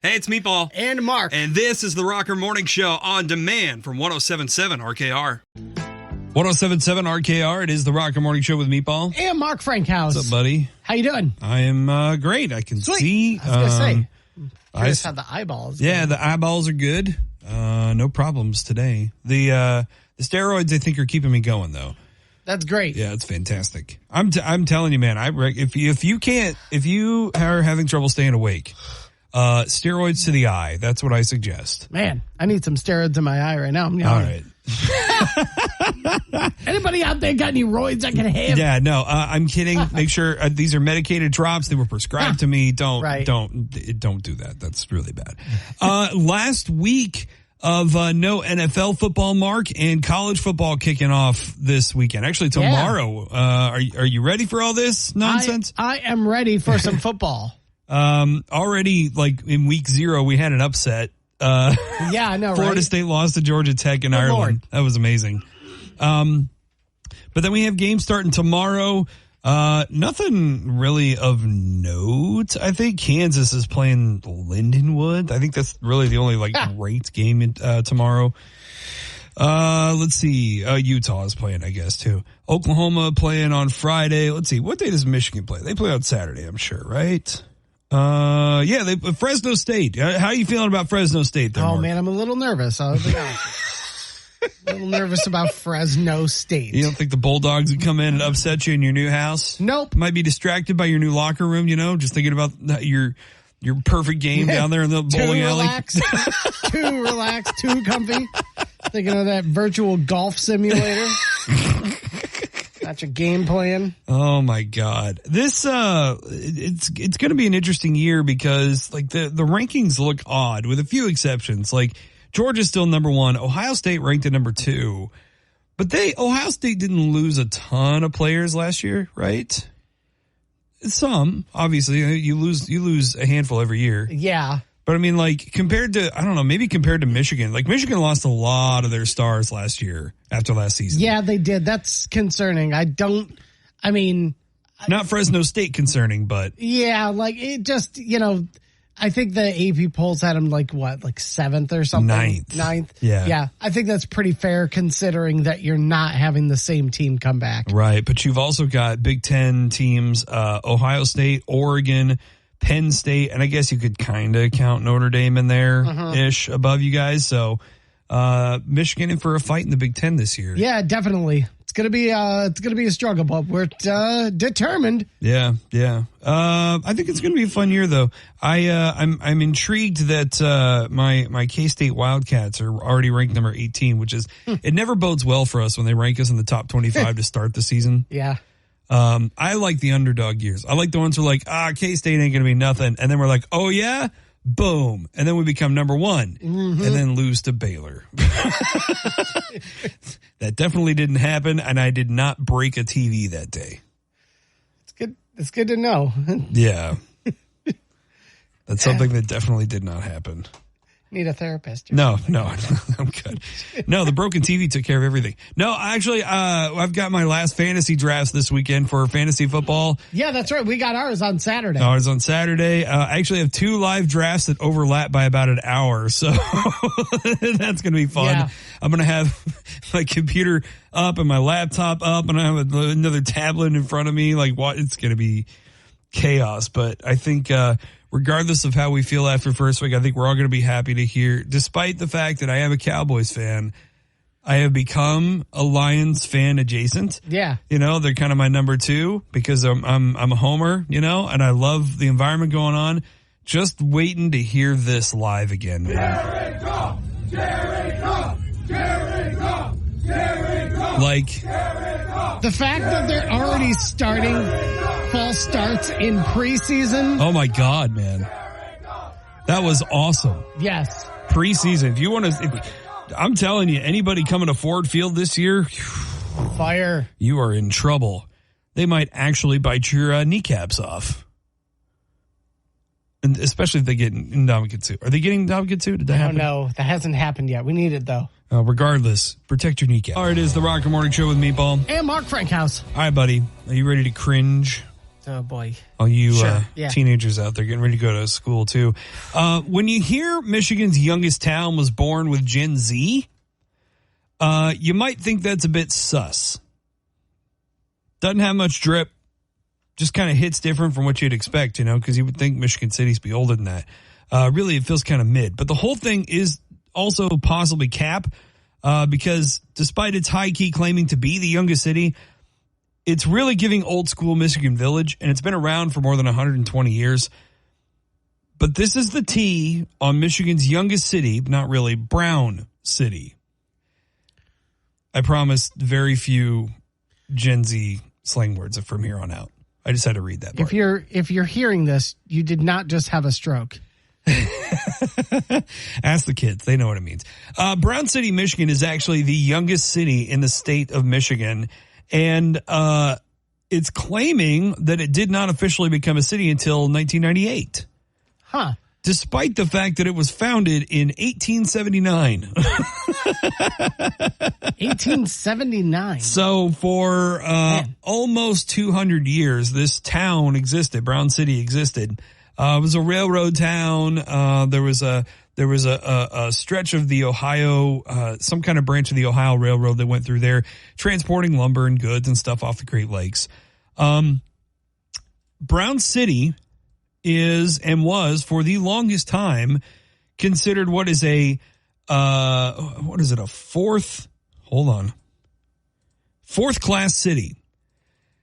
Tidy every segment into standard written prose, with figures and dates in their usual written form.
Hey, it's Meatball. And Mark. And this is the Rocker Morning Show on demand from 107.7 RKR. 107.7 RKR, it is the Rocker Morning Show with Meatball. And Mark Frankhouse. What's up, buddy? How you doing? I am great. I can see. I was going to say, I just had the eyeballs. Yeah, the eyeballs are good. No problems today. The steroids, I think, are keeping me going, though. That's great. Yeah, it's fantastic. I'm telling you, man, if you are having trouble staying awake, steroids to the eye. That's what I suggest. Man, I need some steroids in my eye right now. I'm all right. Anybody out there got any roids I can have? Yeah, no, I'm kidding. Make sure these are medicated drops. They were prescribed to me. Don't do that. That's really bad. Last week of no NFL football, Mark, and college football kicking off this weekend. Actually, tomorrow. Yeah. Are you ready for all this nonsense? I am ready for some football. Already, like in week 0, we had an upset. Yeah, I know, Florida State lost to Georgia Tech in Ireland. Lord. That was amazing. But then we have games starting tomorrow. Nothing really of note. I think Kansas is playing Lindenwood. I think that's really the only great game tomorrow. Let's see. Utah is playing, I guess, too. Oklahoma playing on Friday. Let's see. What day does Michigan play? They play on Saturday, I'm sure, right? Fresno State. How are you feeling about Fresno State there, Mark? Man, I'm a little nervous. I'll be honest. A little nervous about Fresno State. You don't think the Bulldogs would come in and upset you in your new house? Nope. Might be distracted by your new locker room, just thinking about your perfect game down there in the bowling alley. Too relaxed, too comfy. Thinking of that virtual golf simulator. Not your game plan. Oh my God. This, it's going to be an interesting year because the rankings look odd with a few exceptions. Like Georgia's still number 1. Ohio State ranked at number 2, but Ohio State didn't lose a ton of players last year, right? Some, obviously, you lose a handful every year. Yeah. But I mean, compared to, I don't know, maybe compared to Michigan, Michigan lost a lot of their stars last year after last season. Yeah, they did. That's concerning. Not Fresno State concerning, but. Yeah, it just, I think the AP polls had them 7th or something. Ninth. Yeah. Yeah. I think that's pretty fair considering that you're not having the same team come back. Right. But you've also got Big Ten teams, Ohio State, Oregon, Penn State, and I guess you could kind of count Notre Dame in there-ish above you guys. So Michigan in for a fight in the Big Ten this year. Yeah, definitely. It's gonna be a struggle, but we're determined. Yeah. I think it's gonna be a fun year, though. I'm intrigued that my K-State Wildcats are already ranked number 18, which is it never bodes well for us when they rank us in the top 25 to start the season. Yeah. I like the underdog years. I like the ones who are K-State ain't going to be nothing. And then we're like, oh yeah, boom. And then we become number 1 and then lose to Baylor. That definitely didn't happen. And I did not break a TV that day. It's good. It's good to know. Yeah. That's something that definitely did not happen. Need a therapist. No, I'm good. No, the broken TV took care of everything. No, actually, I've got my last fantasy drafts this weekend for fantasy football. Yeah, that's right. We got ours on Saturday. Ours on Saturday. I actually have 2 live drafts that overlap by about an hour, so that's going to be fun. Yeah. I'm going to have my computer up and my laptop up, and I have another tablet in front of me. It's going to be chaos, but I think, regardless of how we feel after first week, I think we're all going to be happy to hear, despite the fact that I am a Cowboys fan, I have become a Lions fan adjacent. Yeah. They're kind of my number 2 because I'm a homer, and I love the environment going on. Just waiting to hear this live again, man. Jericho! Jericho! Jericho! Jericho! The fact that they're already starting false starts in preseason. Oh my God, man. That was awesome. Yes. Preseason. If you want to, I'm telling you, anybody coming to Ford Field this year, fire. You are in trouble. They might actually bite your kneecaps off. And especially if they get Ndamukong. Are they getting Ndamukong? Did that happen? I don't know. That hasn't happened yet. We need it, though. Regardless, protect your kneecap. All right, it is the Rocker Morning Show with Meatball. And Mark Frankhouse. All right, buddy. Are you ready to cringe? Oh, boy. All you teenagers out there getting ready to go to school, too. When you hear Michigan's youngest town was born with Gen Z, you might think that's a bit sus. Doesn't have much drip. Just kind of hits different from what you'd expect, because you would think Michigan cities be older than that. Really, it feels kind of mid. But the whole thing is also possibly cap, because despite its high key claiming to be the youngest city, it's really giving old school Michigan Village, and it's been around for more than 120 years. But this is the T on Michigan's youngest city, not really, Brown City. I promised very few Gen Z slang words from here on out. I just had to read that part. If you're hearing this, you did not just have a stroke. Ask the kids. They know what it means. Brown City, Michigan is actually the youngest city in the state of Michigan. And it's claiming that it did not officially become a city until 1998. Huh. Despite the fact that it was founded in 1879. 1879. So for almost 200 years, this town existed. Brown City existed. It was a railroad town. There was a stretch of the Ohio, some kind of branch of the Ohio Railroad that went through there, transporting lumber and goods and stuff off the Great Lakes. Brown City is and was for the longest time considered fourth class city.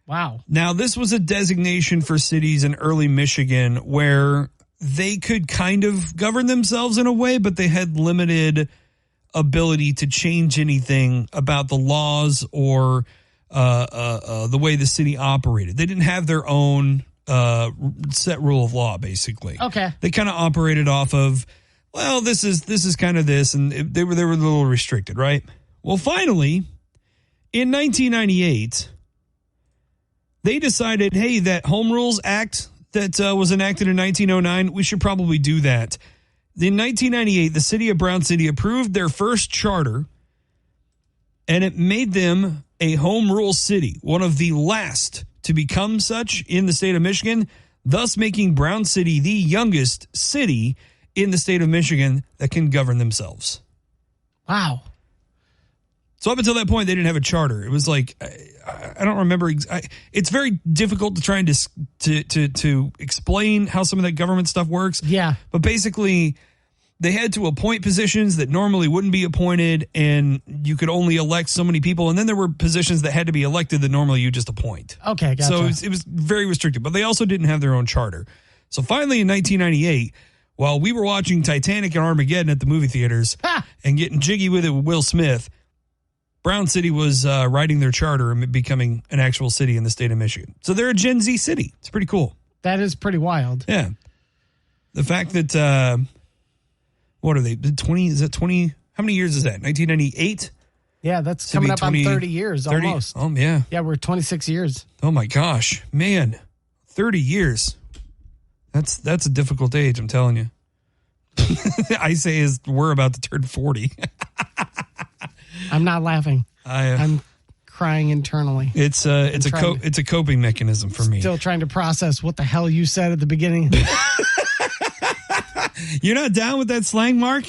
Wow. Now, this was a designation for cities in early Michigan where they could kind of govern themselves in a way, but they had limited ability to change anything about the laws or the way the city operated. They didn't have their own set rule of law, basically. Okay. They kind of operated off of, well, this is kind of this, and they were a little restricted, right? Well, finally, in 1998, they decided, hey, that Home Rules Act that was enacted in 1909, we should probably do that. In 1998, the city of Brown City approved their first charter, and it made them a home rule city, one of the last to become such in the state of Michigan, thus making Brown City the youngest city in the state of Michigan that can govern themselves. Wow. So up until that point, they didn't have a charter. It was like, I don't remember. It's very difficult to try and to explain how some of that government stuff works. Yeah. But basically, they had to appoint positions that normally wouldn't be appointed, and you could only elect so many people. And then there were positions that had to be elected that normally you just appoint. Okay, gotcha. So it was very restricted. But they also didn't have their own charter. So finally, in 1998, while we were watching Titanic and Armageddon at the movie theaters and getting jiggy with it with Will Smith, Brown City was writing their charter and becoming an actual city in the state of Michigan. So they're a Gen Z city. It's pretty cool. That is pretty wild. Yeah. The fact that, what are they, 20, is that 20, how many years is that, 1998? Yeah, that's coming up 20, on 30 years 30, almost. Oh, yeah. Yeah, we're 26 years. Oh, my gosh. Man, 30 years. That's a difficult age, I'm telling you. I say is we're about to turn 40. I'm not laughing. I'm crying internally. It's a coping mechanism for me. Still trying to process what the hell you said at the beginning. You're not down with that slang, Mark?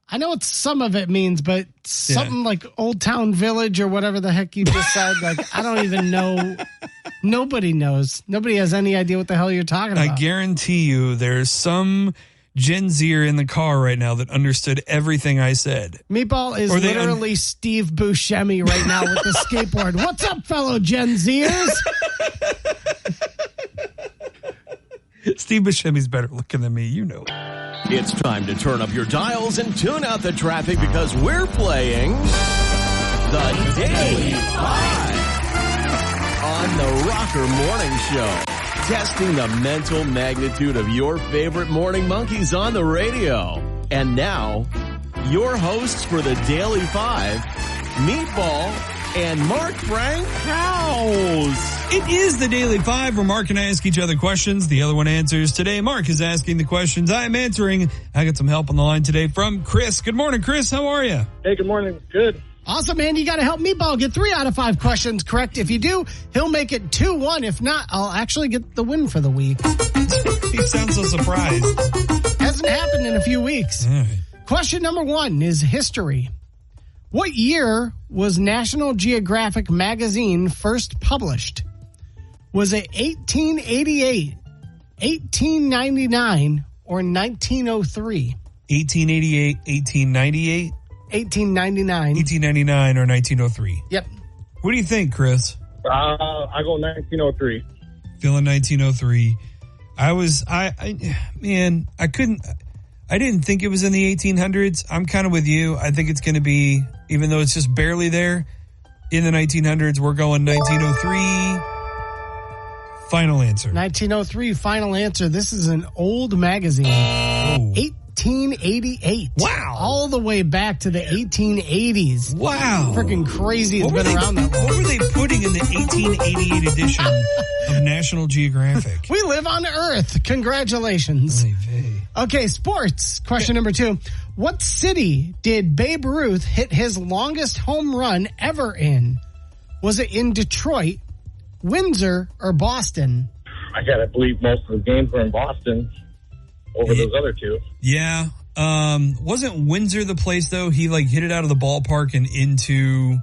I know what some of it means, but something like Old Town Village or whatever the heck you just said, like I don't even know. Nobody knows. Nobody has any idea what the hell you're talking about. I guarantee you there's some Gen Zer in the car right now that understood everything I said. Meatball is literally Steve Buscemi right now with the skateboard. What's up, fellow Gen Zers? Steve Buscemi's better looking than me, you know. It's time to turn up your dials and tune out the traffic because we're playing the Daily 5 on the Rocker Morning Show. Testing the mental magnitude of your favorite morning monkeys on the radio. And now, your hosts for the Daily 5, Meatball and Mark Frank House. It is the Daily 5 where Mark and I ask each other questions. The other one answers. Today, Mark is asking the questions. I am answering. I got some help on the line today from Chris. Good morning, Chris. How are you? Hey, good morning. Good. Awesome, man. You got to help Meatball get 3 out of 5 questions correct. If you do, he'll make it 2-1. If not, I'll actually get the win for the week. He sounds so surprised. Hasn't happened in a few weeks. All right. Question number 1 is history. What year was National Geographic magazine first published? Was it 1888, 1899, or 1903? 1888, 1898, 1899. 1899, or 1903. Yep. What do you think, Chris? I go 1903. Feeling 1903. I didn't think it was in the 1800s. I'm kind of with you. I think it's going to be, even though it's just barely there, in the 1900s. We're going 1903. Final answer. 1903, final answer. This is an old magazine. Oh. 1888. Wow. All the way back to the 1880s. Wow. Freaking crazy. It's been around that long. What were they putting in the 1888 edition of National Geographic? We live on Earth. Congratulations. Oy vey. Okay, sports. Question number 2. What city did Babe Ruth hit his longest home run ever in? Was it in Detroit, Windsor, or Boston? I got to believe most of the games were in Boston over those other two. Yeah. Wasn't Windsor the place, though? He, hit it out of the ballpark and into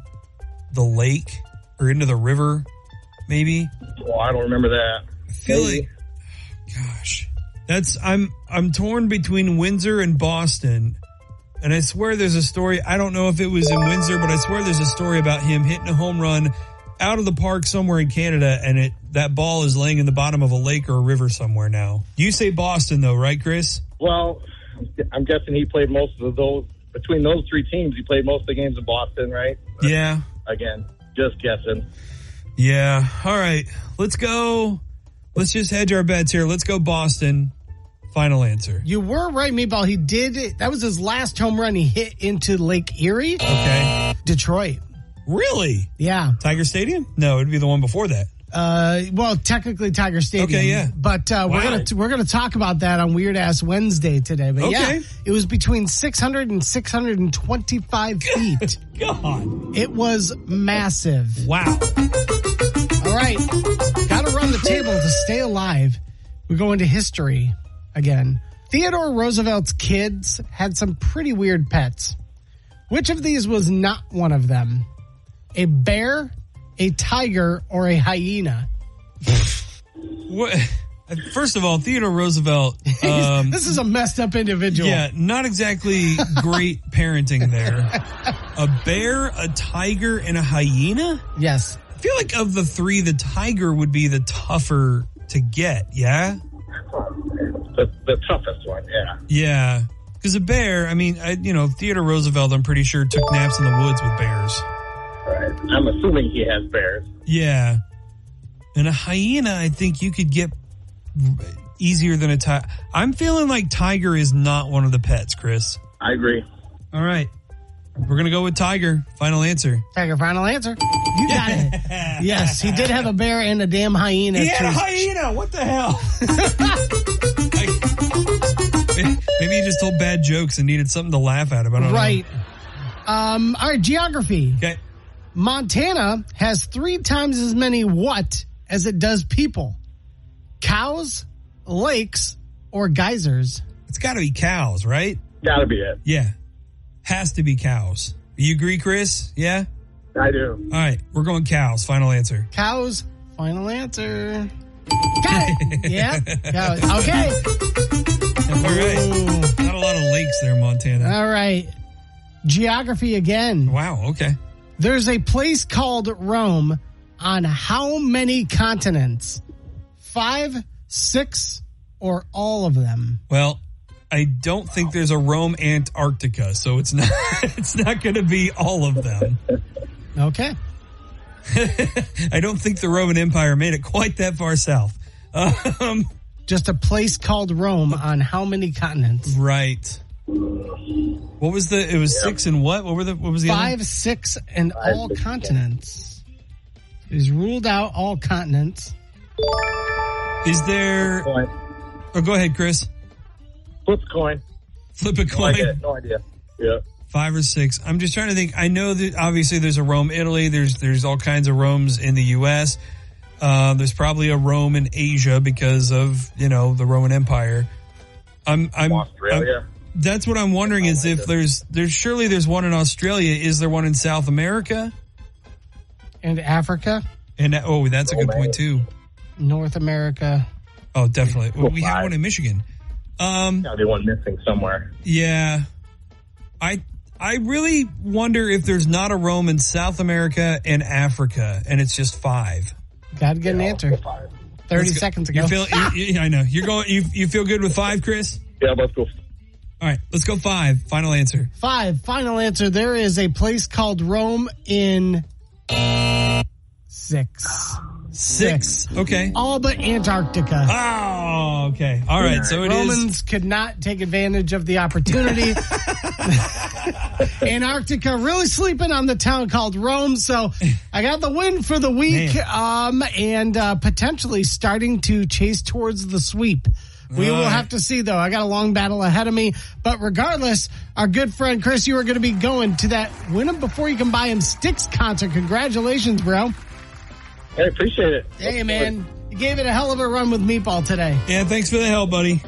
the lake or into the river, maybe? Well, I don't remember that. I feel like, gosh. I'm torn between Windsor and Boston. And I swear there's a story. I don't know if it was in Windsor, but I swear there's a story about him hitting a home run out of the park somewhere in Canada, and that ball is laying in the bottom of a lake or a river somewhere now. You say Boston, though, right, Chris? Well, I'm guessing he played most of those, between those 3 teams, he played most of the games in Boston, right? But yeah. Again, just guessing. Yeah. All right. Let's go. Let's just hedge our bets here. Let's go Boston. Final answer. You were right, Meatball. He did. That was his last home run he hit into Lake Erie. Okay. Detroit. Really? Yeah. Tiger Stadium? No, it'd be the one before that. Well, technically Tiger Stadium. Okay, yeah. But we're gonna talk about that on Weird Ass Wednesday today. But okay. Yeah, it was between 600 and 625 feet. God. It was massive. Wow. All right. Got to run the table to stay alive. We go into history again. Theodore Roosevelt's kids had some pretty weird pets. Which of these was not one of them? A bear, a tiger, or a hyena? What? First of all, Theodore Roosevelt. This is a messed up individual. Yeah, not exactly great parenting there. A bear, a tiger, and a hyena? Yes. I feel like of the 3, the tiger would be the tougher to get, yeah? The toughest one, yeah. Yeah. Because a bear, Theodore Roosevelt, I'm pretty sure, took naps in the woods with bears. Right. I'm assuming he has bears. Yeah. And a hyena, I think you could get easier than a tiger. I'm feeling like tiger is not one of the pets, Chris. I agree. All right. We're going to go with tiger. Final answer. Tiger, final answer. You got it. Yes, he did have a bear and a damn hyena. He had a hyena. What the hell? Maybe he just told bad jokes and needed something to laugh at him. I don't know. Right. All right, geography. Okay. Montana has 3 times as many what as it does people? Cows, lakes, or geysers? It's got to be cows, right? Gotta be it. Yeah. Has to be cows. You agree, Chris? Yeah? I do. All right. We're going cows. Final answer. Cows, final answer. Got it. Yeah. Cows. Okay. All right. Not a lot of lakes there in Montana. All right. Geography again. Wow. Okay. There's a place called Rome on how many continents? 5, 6, or all of them? Well, I don't think there's a Rome Antarctica, so it's not going to be all of them. Okay. I don't think the Roman Empire made it quite that far south. Just a place called Rome on how many continents? Right. What was it was 6 and what? What was the 5, other? 6, and all continents. He's ruled out all continents. Is there... Coin. Oh, go ahead, Chris. Flip a coin. Flip a coin. No idea. Yeah. 5 or 6. I'm just trying to think. I know that obviously there's a Rome, Italy. There's all kinds of Romes in the U.S. There's probably a Rome in Asia because of, the Roman Empire. Australia. That's what I'm wondering is if there's surely there's one in Australia. Is there one in South America? And Africa? And that's a good point too. North America. Oh, definitely. Well, we have one in Michigan. There's one missing somewhere. Yeah. I really wonder if there's not a Rome in South America and Africa, and it's just 5. Got to get an answer. 30 seconds ago. I know. You're going. You feel good with 5, Chris? Yeah, let's go. All right, let's go 5. Final answer. 5. Final answer. There is a place called Rome in 6. 6. Okay. All but Antarctica. Oh, okay. All right. So Romans could not take advantage of the opportunity. Antarctica really sleeping on the town called Rome. So I got the win for the week, and potentially starting to chase towards the sweep. We will have to see, though. I got a long battle ahead of me. But regardless, our good friend Chris, you are going to be going to that Win 'em Before You Can Buy 'em Sticks concert. Congratulations, bro. I appreciate it. Hey, man. You gave it a hell of a run with Meatball today. Yeah, thanks for the help, buddy.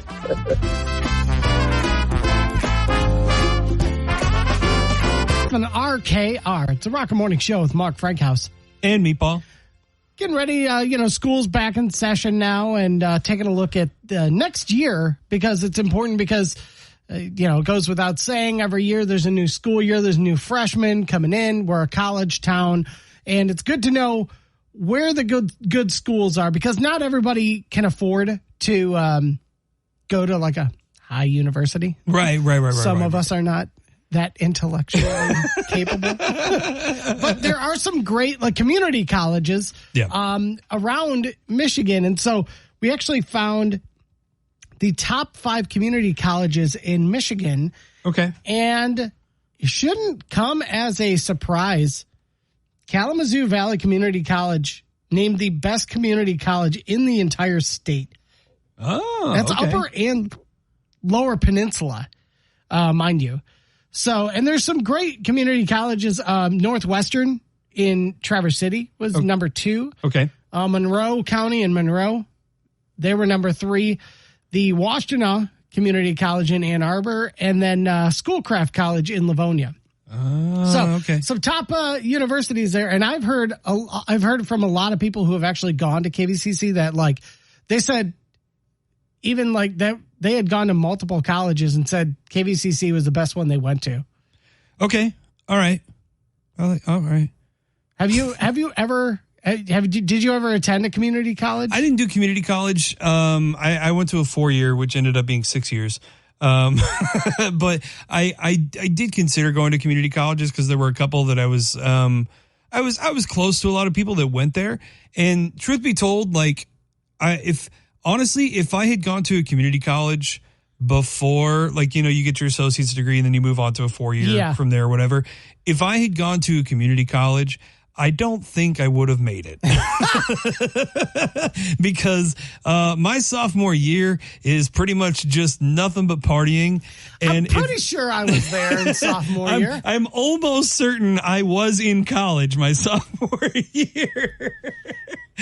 An RKR. It's a Rocker Morning Show with Mark Frankhouse. And Meatball. Getting ready, school's back in session now and taking a look at next year because it's important because, it goes without saying every year there's a new school year, there's new freshmen coming in. We're a college town, and it's good to know where the good schools are because not everybody can afford to go to like a high university. Right. Some of us are not that intellectually capable. But there are some great community colleges around Michigan. And so we actually found the top 5 community colleges in Michigan. Okay. And it shouldn't come as a surprise. Kalamazoo Valley Community College named the best community college in the entire state. Oh, that's okay. Upper and Lower Peninsula, mind you. So, and there's some great community colleges. Northwestern in Traverse City was number 2. Okay. Monroe County in Monroe, they were number 3. The Washtenaw Community College in Ann Arbor, and then Schoolcraft College in Livonia. Okay. Some top universities there, and I've heard from a lot of people who have actually gone to KVCC that they said even that they had gone to multiple colleges and said KVCC was the best one they went to. Okay. All right. All right. Did you ever attend a community college? I didn't do community college. I went to a 4-year, which ended up being 6 years. But I did consider going to community colleges because there were a couple that I was close to a lot of people that went there. And truth be told, if I had gone to a community college before, you get your associate's degree and then you move on to a 4-year from there or whatever. If I had gone to a community college, I don't think I would have made it because my sophomore year is pretty much just nothing but partying. And I'm pretty sure I was there in sophomore year. I'm almost certain I was in college my sophomore year.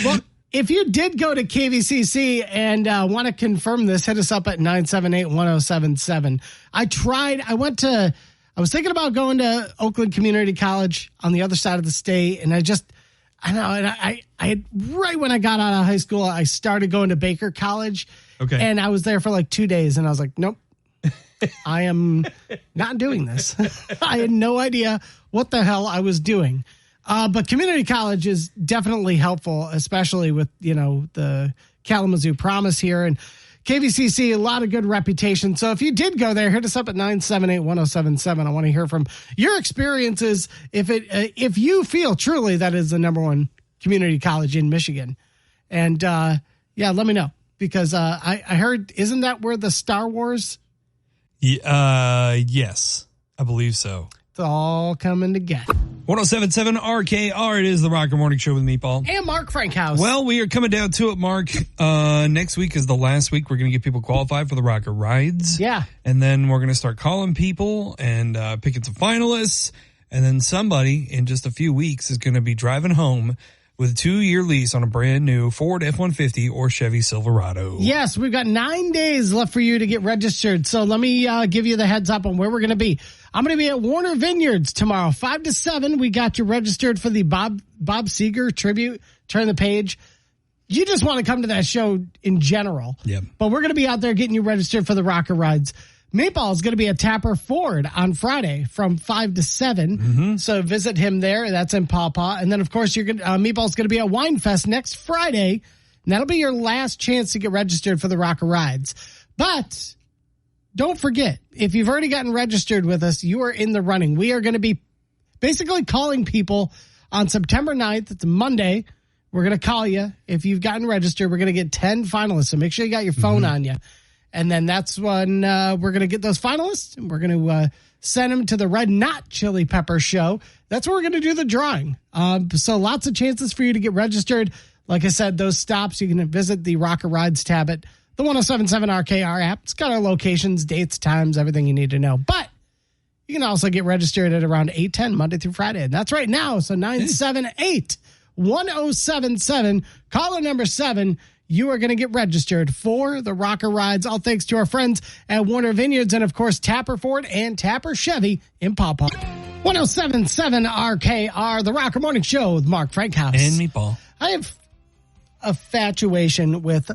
Well, if you did go to KVCC and want to confirm this, hit us up at 978-1077. I was thinking about going to Oakland Community College on the other side of the state, and I right when I got out of high school, I started going to Baker College. Okay. And I was there for 2 days, and I was like, nope, I am not doing this. I had no idea what the hell I was doing. But community college is definitely helpful, especially with, the Kalamazoo Promise here. And KVCC, a lot of good reputation. So if you did go there, hit us up at 978-1077. I want to hear from your experiences if you feel truly that is the number 1 community college in Michigan. And let me know because I heard, isn't that where the Star Wars? Yes, I believe so. It's all coming together. 107.7 RKR, it is the Rocker Morning Show with Meatball. And Mark Frankhouse. Well, we are coming down to it, Mark. Next week is the last week we're going to get people qualified for the Rocker Rides. Yeah. And then we're going to start calling people and picking some finalists. And then somebody in just a few weeks is going to be driving home with a 2-year lease on a brand new Ford F-150 or Chevy Silverado. Yes, we've got 9 days left for you to get registered. So let me give you the heads up on where we're going to be. I'm going to be at Warner Vineyards tomorrow, 5 to 7. We got you registered for the Bob Seger tribute. Turn the page. You just want to come to that show in general. Yeah. But we're going to be out there getting you registered for the Rocker Rides. Meatball is going to be at Tapper Ford on Friday from 5 to 7. Mm-hmm. So visit him there. That's in Paw Paw. And then, of course, Meatball's going to be at Winefest next Friday. And that'll be your last chance to get registered for the Rocker Rides. But don't forget, if you've already gotten registered with us, you are in the running. We are going to be basically calling people on September 9th. It's a Monday. We're going to call you. If you've gotten registered, we're going to get 10 finalists. So make sure you got your phone on you. And then that's when we're going to get those finalists, and we're going to send them to the Red Knot Chili Pepper Show. That's where we're going to do the drawing. So lots of chances for you to get registered. Like I said, those stops, you can visit the Rocker Rides tab at the 107.7 RKR app. It's got our locations, dates, times, everything you need to know. But you can also get registered at around 8:10 Monday through Friday. And that's right now. So 978-1077, caller number 7. You are going to get registered for the Rocker Rides, all thanks to our friends at Warner Vineyards and, of course, Tapper Ford and Tapper Chevy in Paw Paw. 107.7 RKR, the Rocker Morning Show with Mark Frankhouse. And Meatball. I have a infatuation with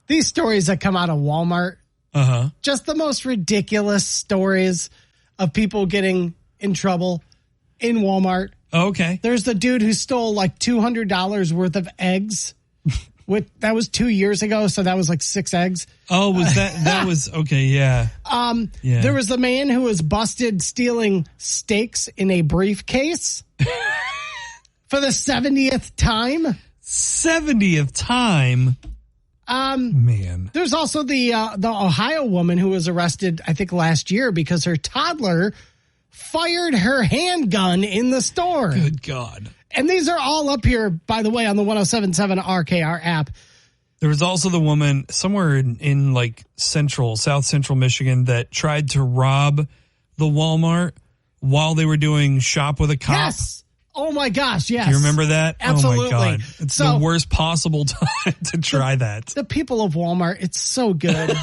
these stories that come out of Walmart. Uh-huh. Just the most ridiculous stories of people getting in trouble in Walmart. Okay. There's the dude who stole like $200 worth of eggs. That was 2 years ago, so that was like 6 eggs. Oh, was that was okay, yeah. Yeah. There was the man who was busted stealing steaks in a briefcase for the 70th time. 70th time? Man. There's also the Ohio woman who was arrested, I think, last year because her toddler fired her handgun in the store. Good God. And these are all up here, by the way, on the 107.7 RKR app. There was also the woman somewhere in like South Central Michigan that tried to rob the Walmart while they were doing Shop with a Cop. Yes. Oh, my gosh, yes. Do you remember that? Absolutely. Oh, my God. It's the worst possible time to try that. The people of Walmart, it's so good.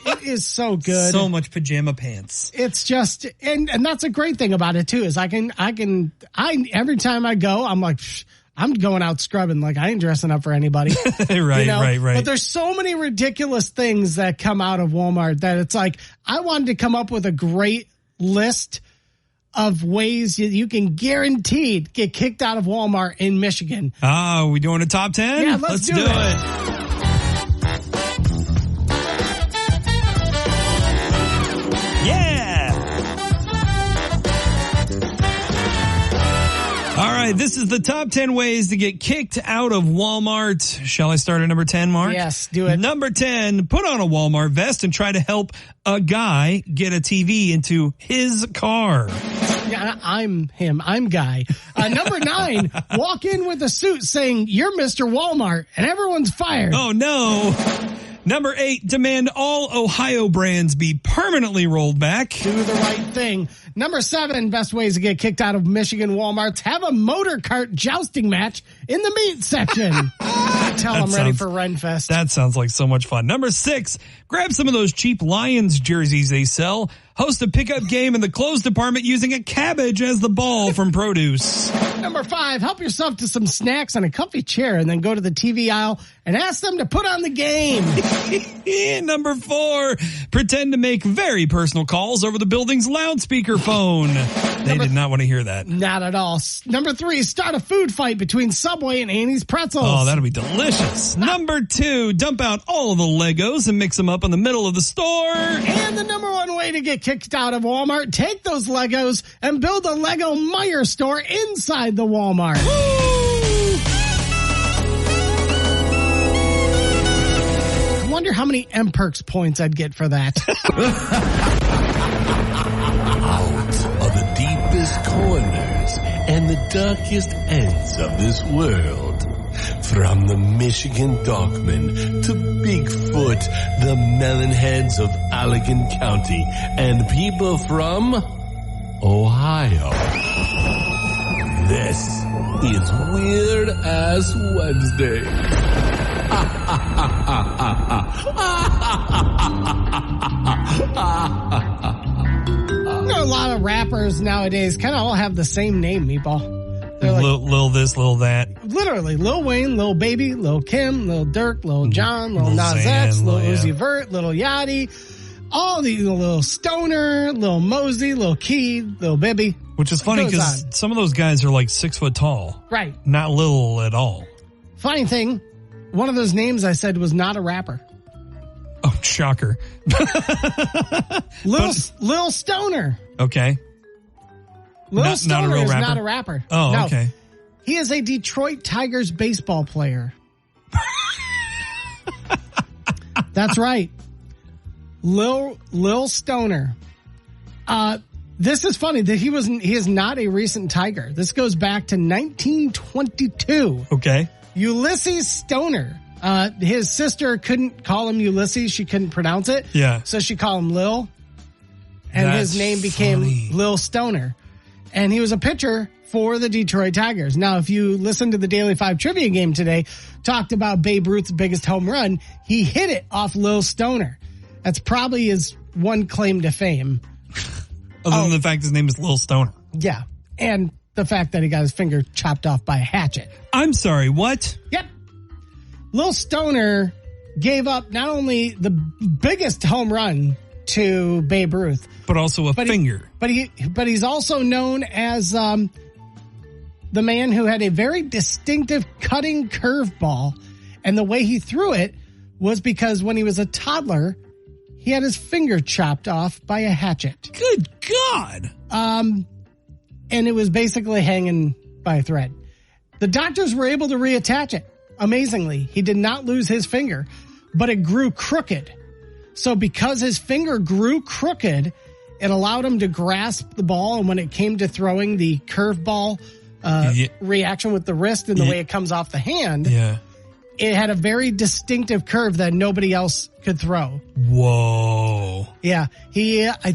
It is so good. So much pajama pants. It's just, and that's a great thing about it too, is I every time I go, I'm like, I'm going out scrubbing. Like I ain't dressing up for anybody. Right. But there's so many ridiculous things that come out of Walmart that it's like, I wanted to come up with a great list of ways you can guaranteed get kicked out of Walmart in Michigan. Are we doing a top 10? Yeah, let's do it. All right, this is the top 10 ways to get kicked out of Walmart. Shall I start at number 10, Mark? Yes, do it. Number 10, put on a Walmart vest and try to help a guy get a TV into his car. Yeah, I'm him. I'm Guy. Number 9, walk in with a suit saying, "You're Mr. Walmart," and everyone's fired. Oh, no. Number 8, demand all Ohio brands be permanently rolled back. Do the right thing. Number 7, best ways to get kicked out of Michigan Walmarts. Have a motor cart jousting match in the meat section. I'm ready for Renfest. That sounds like so much fun. Number 6, grab some of those cheap Lions jerseys they sell. Host a pickup game in the clothes department using a cabbage as the ball from produce. Number 5, help yourself to some snacks on a comfy chair and then go to the TV aisle and ask them to put on the game. Number 4, pretend to make very personal calls over the building's loudspeaker phone. They did not want to hear that. Not at all. Number 3, start a food fight between Subway and Annie's Pretzels. Oh, that'll be delicious. Number 2, dump out all of the Legos and mix them up in the middle of the store. And the number 1 way to get kicked out of Walmart, take those Legos and build a Lego Meijer store inside the Walmart. Woo! I wonder how many M-Perks points I'd get for that. Out of the deep darkest corners and the darkest ends of this world. From the Michigan Dogman to Bigfoot, the Melonheads of Allegan County, and people from Ohio. This is Weird Ass Wednesday. There are a lot of rappers nowadays kind of all have the same name, Meatball. They're like, Lil this, Lil that. Literally, Lil Wayne, Lil Baby, Lil Kim, Lil Durk, Lil John, Lil Nas X, Lil Uzi Vert, Lil Yachty, all these Lil Stoner, Lil Mosey, Lil Key, Lil Bibby. Which is funny because some of those guys are like 6 foot tall. Right. Not little at all. Funny thing, one of those names I said was not a rapper. Oh, shocker. Lil Stoner. Okay. Lil Stoner not a real is rapper? not a rapper. Oh, no. Okay. He is a Detroit Tigers baseball player. That's right. Lil Stoner. This is funny that he is not a recent Tiger. This goes back to 1922. Okay. Ulysses Stoner. His sister couldn't call him Ulysses. She couldn't pronounce it. Yeah. So she called him Lil. And his name became Lil Stoner. And he was a pitcher for the Detroit Tigers. Now, if you listen to the Daily 5 trivia game today, talked about Babe Ruth's biggest home run, he hit it off Lil Stoner. That's probably his one claim to fame. Other than the fact his name is Lil Stoner. Yeah. And the fact that he got his finger chopped off by a hatchet. I'm sorry, what? Yep. Lil Stoner gave up not only the biggest home run to Babe Ruth, but also a finger. But he's also known as the man who had a very distinctive cutting curveball, and the way he threw it was because when he was a toddler, he had his finger chopped off by a hatchet. Good God! And it was basically hanging by a thread. The doctors were able to reattach it. Amazingly, he did not lose his finger, but it grew crooked. So because his finger grew crooked, it allowed him to grasp the ball. And when it came to throwing the curveball reaction with the wrist and the way it comes off the hand, it had a very distinctive curve that nobody else could throw. Whoa. Yeah. I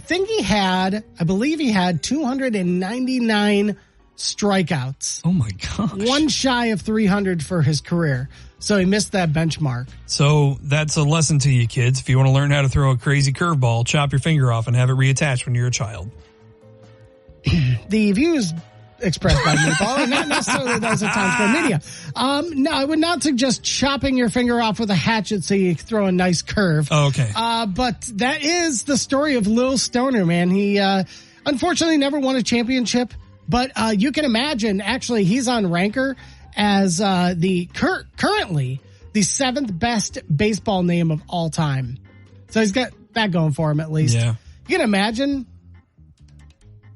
believe he had 299 strikeouts. Oh my gosh. One shy of 300 for his career. So he missed that benchmark. So that's a lesson to you kids. If you want to learn how to throw a crazy curveball, chop your finger off and have it reattached when you're a child. The views expressed by Meatball are not necessarily those of Times Square Media. No, I would not suggest chopping your finger off with a hatchet so you throw a nice curve. Oh, okay. But that is the story of Lil Stoner, man. He unfortunately never won a championship, but you can imagine, actually, he's on Ranker as currently the 7th best baseball name of all time. So he's got that going for him, at least. Yeah. You can imagine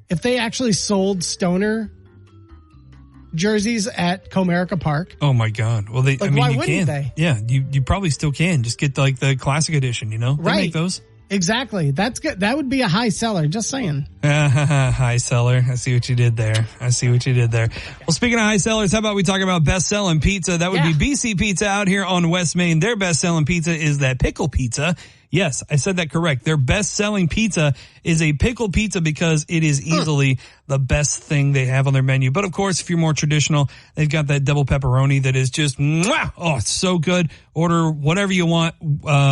if they actually sold Stoner jerseys at Comerica Park. Oh my God. Well, why you wouldn't can. they? Yeah, you probably still can. Just get like the classic edition, you know? They Right. make those. Exactly. That's good. That would be a high seller. Just saying. High seller. I see what you did there. Well, speaking of high sellers, how about we talk about best-selling pizza? That would be BC Pizza out here on West Main. Their best-selling pizza is that pickle pizza. Yes, I said that correct. Their best-selling pizza is a pickle pizza because it is easily the best thing they have on their menu. But of course, if you're more traditional, they've got that double pepperoni that is just, mwah! Oh, it's so good. Order whatever you want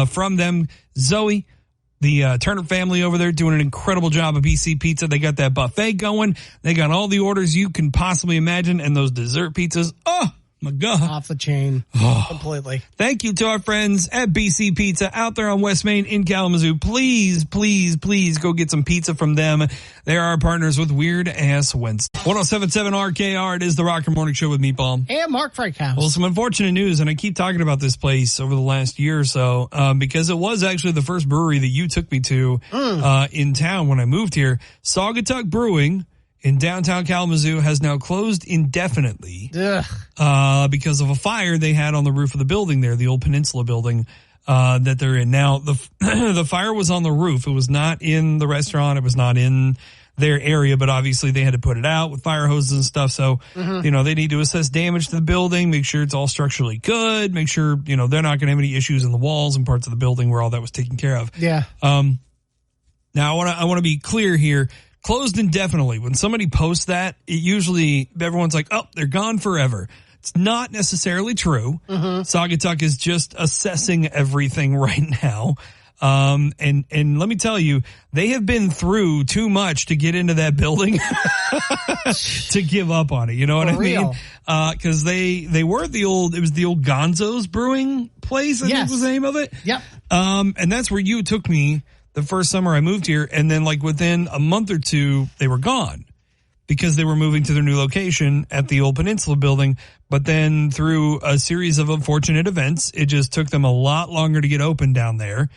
from them. Zoe, the Turner family over there, doing an incredible job of BC Pizza. They got that buffet going. They got all the orders you can possibly imagine, and those dessert pizzas. Oh my God. Off the chain. Completely. Thank you to our friends at BC Pizza out there on West Main in Kalamazoo. Please, please, please go get some pizza from them. They are our partners with Weird Ass Wednesday. 107.7 RKR. It is the Rocker Morning Show with Meatball. And Mark Freakhouse. Well, some unfortunate news, and I keep talking about this place over the last year or so, because it was actually the first brewery that you took me to in town when I moved here. Saugatuck Brewing in downtown Kalamazoo has now closed indefinitely because of a fire they had on the roof of the building there, the old Peninsula building that they're in. Now, the fire was on the roof. It was not in the restaurant. It was not in their area, but obviously they had to put it out with fire hoses and stuff. So, you know, they need to assess damage to the building, make sure it's all structurally good, make sure, you know, they're not going to have any issues in the walls and parts of the building where all that was taken care of. Yeah. Now I want to be clear here. Closed indefinitely. When somebody posts that, it usually, everyone's like, oh, they're gone forever. It's not necessarily true. Saugatuck is just assessing everything right now. And let me tell you, they have been through too much to get into that building to give up on it. You know what I mean? Cause they were it was the old Gonzo's Brewing place, I think was the name of it. Yep. And that's where you took me the first summer I moved here. And then like within a month or two, they were gone because they were moving to their new location at the old Peninsula building. But then through a series of unfortunate events, it just took them a lot longer to get open down there.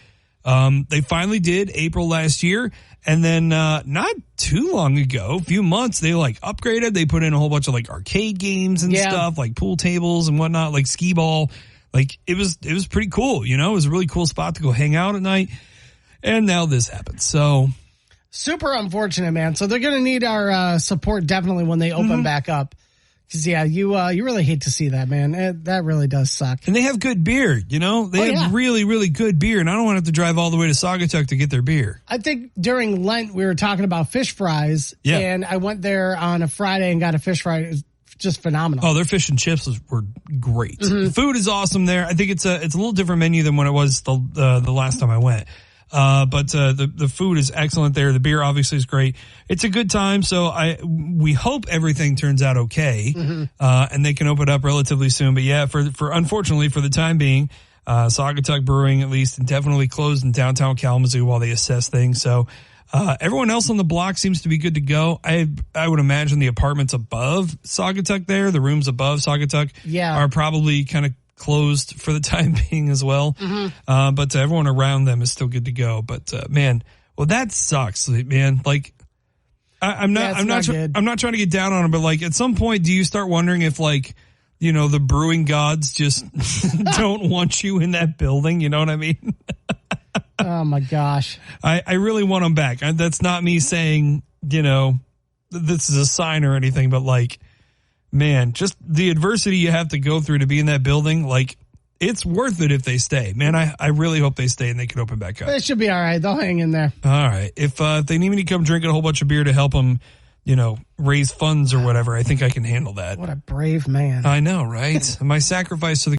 They finally did April last year. And then, not too long ago, a few months, they like upgraded. They put in a whole bunch of like arcade games and stuff, like pool tables and whatnot, like skee ball. Like it was pretty cool. You know, it was a really cool spot to go hang out at night. And now this happens. So super unfortunate, man. So they're going to need our support definitely when they open back up. Because, you really hate to see that, man. That really does suck. And they have good beer, you know? They have really, really good beer, and I don't want to have to drive all the way to Saugatuck to get their beer. I think during Lent, we were talking about fish fries, and I went there on a Friday and got a fish fry. It was just phenomenal. Oh, their fish and chips were great. The food is awesome there. I think it's a little different menu than when it was the last time I went. But the food is excellent there. The beer obviously is great. It's a good time. So we hope everything turns out okay. And they can open up relatively soon. But yeah, for unfortunately for the time being, Saugatuck Brewing at least indefinitely closed in downtown Kalamazoo while they assess things. So, everyone else on the block seems to be good to go. I would imagine the apartments above Saugatuck there, the rooms above Saugatuck are probably kind of closed for the time being as well. But everyone around them is still good to go. But, man, well, that sucks, man. Like, I'm not trying to get down on it, but like at some point, do you start wondering if like, you know, the brewing gods just don't want you in that building? You know what I mean? Oh my gosh. I really want them back. That's not me saying, you know, this is a sign or anything, but like, man, just the adversity you have to go through to be in that building, like, it's worth it if they stay. Man, I really hope they stay and they can open back up. It should be all right. They'll hang in there. All right. If they need me to come drinking a whole bunch of beer to help them, you know, raise funds or whatever, I think I can handle that. What a brave man. I know, right? My sacrifice to the